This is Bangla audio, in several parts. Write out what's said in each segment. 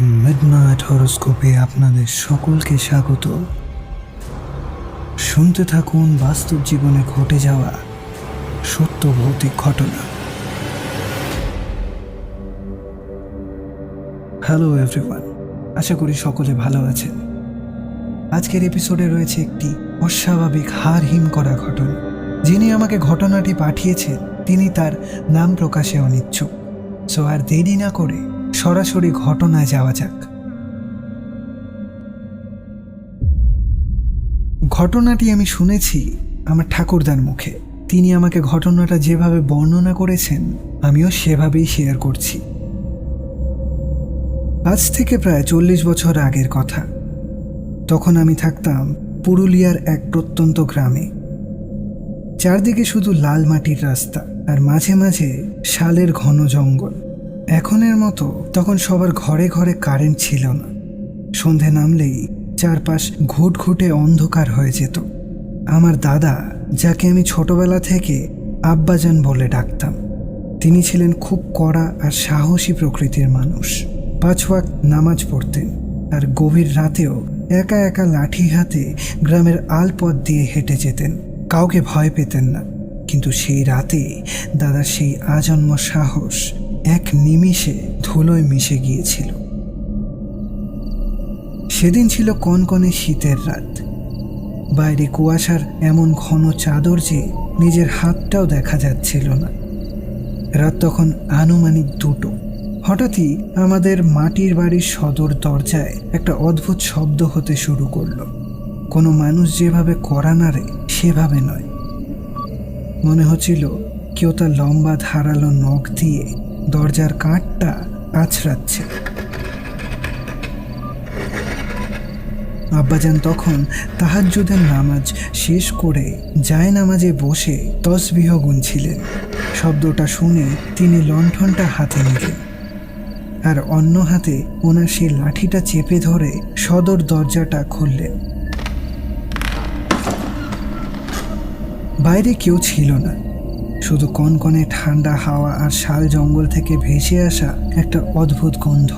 মিডনাইট হরোস্কোপে আপনাদের সকলকে স্বাগত। শুনতে থাকুন বাস্তব জীবনে ঘটে যাওয়া সত্য ভৌতিক ঘটনা। হ্যালো এভরিওয়ান, আশা করি সকলে ভালো আছেন। আজকের এপিসোডে রয়েছে একটি অস্বাভাবিক হাড় হিম করা ঘটনা। যিনি আমাকে ঘটনাটি পাঠিয়েছেন তিনি তার নাম প্রকাশে অনিচ্ছুক। সো আর দেরি না করে সরাসরি ঘটনায় যাওয়া যাক। ঘটনাটি আমি শুনেছি আমার ঠাকুরদার মুখে। তিনি আমাকে ঘটনাটা যেভাবে বর্ণনা করেছেন আমিও সেভাবেই শেয়ার করছি। আজ থেকে প্রায় 40 বছর আগের কথা। তখন আমি থাকতাম পুরুলিয়ার এক প্রত্যন্ত গ্রামে। চারদিকে শুধু লাল মাটির রাস্তা আর মাঝে মাঝে শালের ঘন জঙ্গল। এখনের মতো তখন সবার ঘরে ঘরে কারেন্ট ছিল না। সন্ধে নামলেই চারপাশ ঘুটঘুটে অন্ধকার হয়ে যেত। আমার দাদা, যাকে আমি ছোটবেলা থেকে আব্বাজান বলে ডাকতাম, তিনি ছিলেন খুব কড়া আর সাহসী প্রকৃতির মানুষ। 5 ওয়াক্ত নামাজ পড়তেন আর গভীর রাতেও একা একা লাঠি হাতে গ্রামের আলপথ দিয়ে হেঁটে যেতেন। কাউকে ভয় পেতেন না। কিন্তু সেই রাতে দাদার সেই আজন্ম সাহস এক নিমিষে ধুলোয় মিশে গিয়েছিল। সেদিন ছিল কনকনে শীতের রাত। বাইরে কুয়াশার এমন ঘন চাদর যে নিজের হাতটাও দেখা যাচ্ছিল না। রাত তখন আনুমানিক 2টো। হঠাৎই আমাদের মাটির বাড়ির সদর দরজায় একটা অদ্ভুত শব্দ হতে শুরু করলো। কোনো মানুষ যেভাবে কড়া নাড়ে সেভাবে নয়। মনে হচ্ছিল কেউ তার লম্বা ধারালো নখ দিয়ে দরজার কাঠটা আছড়াচ্ছে। আব্বাজান তখন তাহাজ্জুদের নামাজ শেষ করে জায়নামাজে বসে তসবিহ গুনছিলেন। শব্দটা শুনে তিনি লণ্ঠনটা হাতে নিলেন আর অন্য হাতে ওনার সেই লাঠিটা চেপে ধরে সদর দরজাটা খুললেন। বাইরে কেউ ছিল না, শুধু কনকনে ঠান্ডা হাওয়া আর শাল জঙ্গল থেকে ভেসে আসা একটা অদ্ভুত গন্ধ,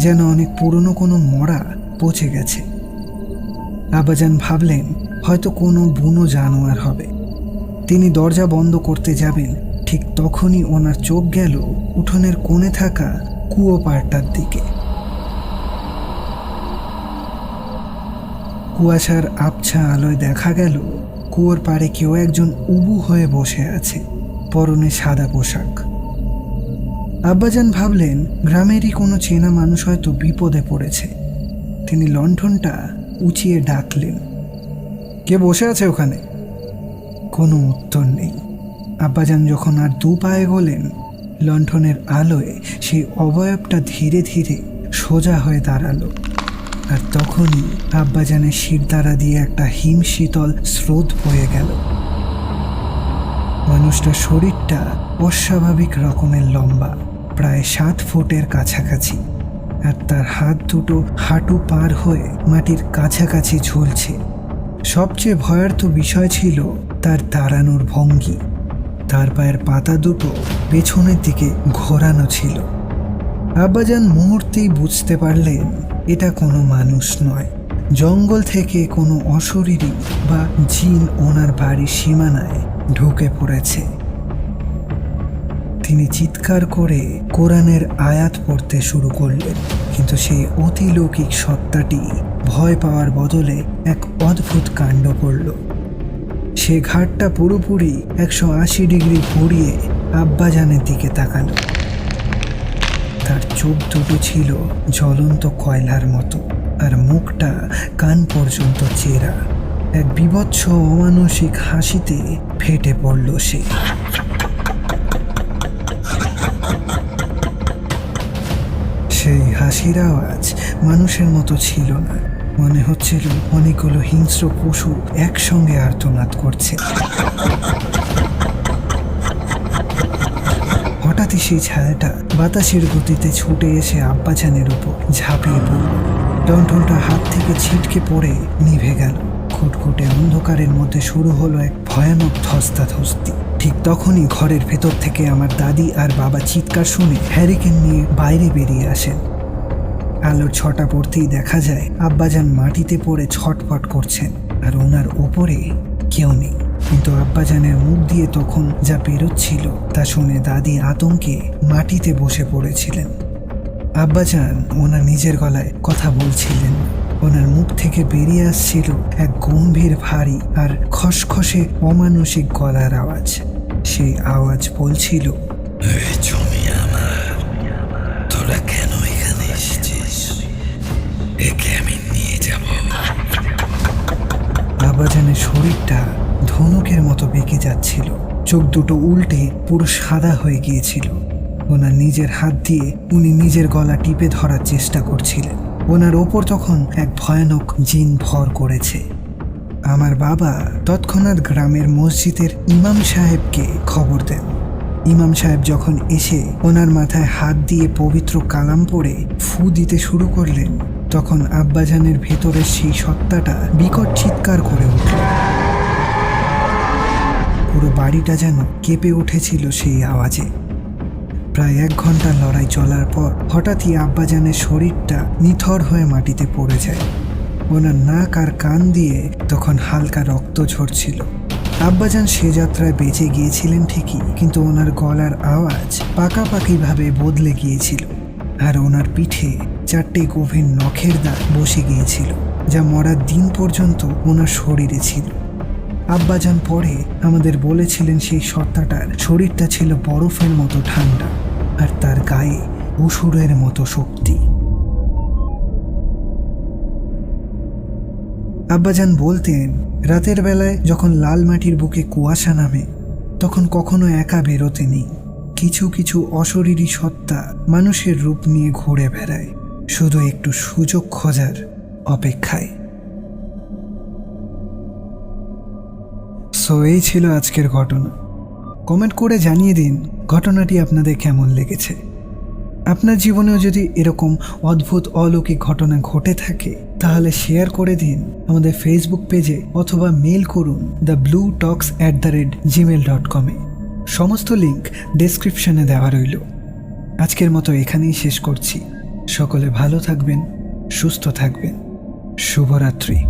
যেন অনেক পুরনো কোনো মরা পচে গেছে। আব্বাজান ভাবলেন হয়তো কোনো বুনো জানোয়ার হবে। তিনি দরজা বন্ধ করতে যাবেন, ঠিক তখনই ওনার চোখ গেল উঠোনের কোণে থাকা কুয়ো পাড়টার দিকে। কুয়াশার আবছা আলোয় দেখা গেল কুয়োর পাড়ে কেউ একজন উবু হয়ে বসে আছে, পরনে সাদা পোশাক। আব্বাজান ভাবলেন গ্রামেরই কোনো চেনা মানুষ হয়তো বিপদে পড়েছে। তিনি লণ্ঠনটা উঁচিয়ে ডাকলেন, কে বসে আছে ওখানে? কোনো উত্তর নেই। আব্বাজান যখন আর 2 পায়ে গেলেন, লণ্ঠনের আলোয় সেই অবয়বটা ধীরে ধীরে সোজা হয়ে দাঁড়ালো। আর তখনই আব্বাজানের শিরদাঁড়া দিয়ে একটা হিমশীতল স্রোত বয়ে গেল। মানুষটার শরীরটা অস্বাভাবিক রকমের লম্বা, প্রায় 7 ফুটের কাছাকাছি, আর তার হাত দুটো হাঁটু পার হয়ে মাটির কাছাকাছি ঝুলছে। সবচেয়ে ভয়ার্থ বিষয় ছিল তার দাঁড়ানোর ভঙ্গি। তার পায়ের পাতা দুটো পেছনের দিকে ঘোরানো ছিল। আব্বাজান মুহূর্তেই বুঝতে পারলেন এটা কোনো মানুষ নয়, জঙ্গল থেকে কোনো অশরীরী বা জিন ওনার বাড়ির সীমানায় ঢুকে পড়েছে। তিনি চিৎকার করে কোরআনের আয়াত পড়তে শুরু করলেন, কিন্তু সেই অতিলৌকিক সত্তাটি ভয় পাওয়ার বদলে এক অদ্ভুত কাণ্ড করল। সে ঘাটটা পুরোপুরি 180 ডিগ্রি ঘুরিয়ে আব্বাজানের দিকে তাকালো। তার চোখ দুটো ছিল জ্বলন্ত কয়লার মতো, আর মুখটা কান পর্যন্ত চেরা। এক বিভৎস অমানসিক হাসিতে ফেটে পড়ল সে। সেই হাসির আওয়াজ মানুষের মতো ছিল না। মনে হচ্ছিল অনেকগুলো হিংস্র পশু একসঙ্গে আর্তনাদ করছে। হঠাৎই সেই ছায়াটা বাতাসের গতিতে ছুটে এসে আব্বাজানের উপর ঝাঁপিয়ে পড়ল। লণ্ঠনটা হাত থেকে ছিটকে পড়ে নিভে গেল। খুটখুটে অন্ধকারের মধ্যে শুরু হলো এক ভয়ানক ধস্তাধস্তি। ঠিক তখনই ঘরের ভেতর থেকে আমার দাদি আর বাবা চিৎকার শুনে হ্যারিকেন নিয়ে বাইরে বেরিয়ে আসেন। আলোর ছটা পড়তেই দেখা যায় আব্বাজান মাটিতে পড়ে ছটফট করছেন, আর ওনার ওপরে কেউ নেই। কিন্তু আব্বাজানের মুখ দিয়ে তখন যা বেরোচ্ছিল তা শুনে দাদি আতঙ্কে মাটিতে বসে পড়েছিলেন। আব্বাজান ওনার নিজের গলায় কথা বলছিলেন। ওনার মুখ থেকে বেরিয়ে আসছিল এক গম্ভীর, ভারী আর খসখসে অমানসিক গলার আওয়াজ। সেই আওয়াজ বলছিল, তোরা কেন এখানে এসেছিস? একে আমি নিয়ে যাব। আব্বাজানের শরীরটা ধনুকের মতো বেঁকে যাচ্ছিল, চোখ দুটো উল্টে পুরো সাদা হয়ে গিয়েছিল। ওনার নিজের হাত দিয়ে উনি নিজের গলা টিপে ধরার চেষ্টা করছিলেন। ওনার ওপর তখন এক ভয়ানক জিন ভর করেছে। আমার বাবা তৎক্ষণাৎ গ্রামের মসজিদের ইমাম সাহেবকে খবর দেন। ইমাম সাহেব যখন এসে ওনার মাথায় হাত দিয়ে পবিত্র কালাম পড়ে ফু দিতে শুরু করলেন, তখন আব্বাজানের ভেতরের সেই সত্তাটা বিকট চিৎকার করে উঠল। পুরো বাড়িটা যেন কেঁপে উঠেছিল সেই আওয়াজে। প্রায় 1 ঘন্টা লড়াই চলার পর হঠাৎই আব্বাজানের শরীরটা নিথর হয়ে মাটিতে পড়ে যায়। ওনার নাক আর কান দিয়ে তখন হালকা রক্ত ঝরছিল। আব্বাজান সে যাত্রায় বেঁচে গিয়েছিলেন ঠিকই, কিন্তু ওনার গলার আওয়াজ পাকাপাকিভাবে বদলে গিয়েছিল, আর ওনার পিঠে 4টে গভীর নখের দাগ বসে গিয়েছিল, যা মরার দিন পর্যন্ত ওনার শরীরে ছিল। আব্বাজান পরে আমাদের বলেছিলেন সেই সত্তাটার শরীরটা ছিল বরফের মতো ঠান্ডা, আর তার গায়ে অসুরের মতো শক্তি। আব্বাজান বলতেন, রাতের বেলায় যখন লাল মাটির বুকে কুয়াশা নামে, তখন কখনো একা বেরোতে নেই। কিছু কিছু অশরীরী সত্তা মানুষের রূপ নিয়ে ঘুরে বেড়ায়, শুধু একটু সুযোগ খোঁজার অপেক্ষায়। সো এই ছিল আজকের ঘটনা। কমেন্ট করে জানিয়ে দিন ঘটনাটি আপনাদের কেমন লেগেছে। আপনার জীবনেও যদি এরকম অদ্ভুত অলৌকিক ঘটনা ঘটে থাকে তাহলে শেয়ার করে দিন আমাদের ফেসবুক পেজে, অথবা মেল করুন thebluetalks@gmail.com এ। সমস্ত লিঙ্ক ডেসক্রিপশনে দেওয়া রইল। আজকের মতো এখানেই শেষ করছি। সকলে ভালো থাকবেন, সুস্থ থাকবেন। শুভরাত্রি।